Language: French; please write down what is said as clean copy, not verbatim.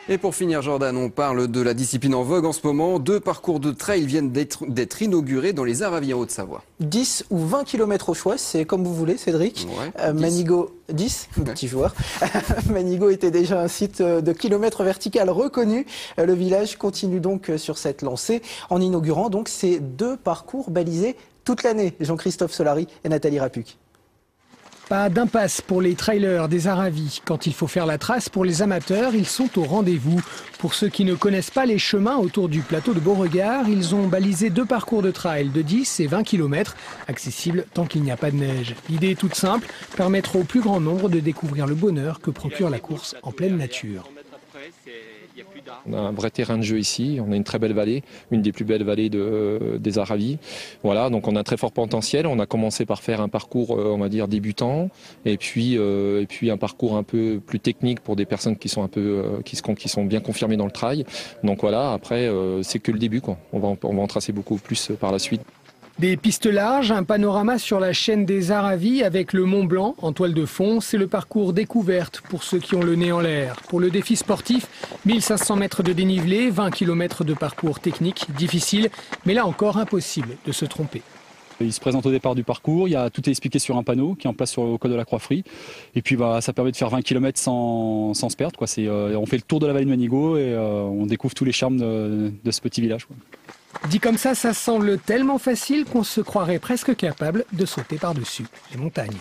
Et pour finir, Jordan, on parle de la discipline en vogue en ce moment. 2 parcours de trail viennent d'être inaugurés dans les Aravis en Haute-Savoie. 10 ou 20 km au choix, c'est comme vous voulez, Cédric. Ouais, 10. Manigo, 10, petit joueur. Manigo était déjà un site de kilomètres vertical reconnu. Le village continue donc sur cette lancée en inaugurant donc ces 2 parcours balisés toute l'année. Jean-Christophe Solari et Nathalie Rapuc. Pas d'impasse pour les trailers des Aravis. Quand il faut faire la trace pour les amateurs, ils sont au rendez-vous. Pour ceux qui ne connaissent pas les chemins autour du plateau de Beauregard, ils ont balisé 2 parcours de trail de 10 et 20 km, accessibles tant qu'il n'y a pas de neige. L'idée est toute simple, permettre au plus grand nombre de découvrir le bonheur que procure la course en pleine nature. On a un vrai terrain de jeu ici, on a une très belle vallée, une des plus belles vallées des Aravis. Voilà, donc on a un très fort potentiel. On a commencé par faire un parcours, on va dire, débutant, et puis un parcours un peu plus technique pour des personnes qui sont qui sont bien confirmées dans le trail. Donc voilà, après c'est que le début, quoi. On va en tracer beaucoup plus par la suite. Des pistes larges, un panorama sur la chaîne des Aravis avec le Mont Blanc en toile de fond. C'est le parcours découverte pour ceux qui ont le nez en l'air. Pour le défi sportif, 1500 mètres de dénivelé, 20 km de parcours technique, difficile, mais là encore impossible de se tromper. Il se présente au départ du parcours, tout est expliqué sur un panneau qui est en place au col de la Croix-Frie. Et puis ça permet de faire 20 km sans se perdre, quoi. On fait le tour de la vallée de Manigo et on découvre tous les charmes de ce petit village, quoi. Dit comme ça semble tellement facile qu'on se croirait presque capable de sauter par-dessus les montagnes.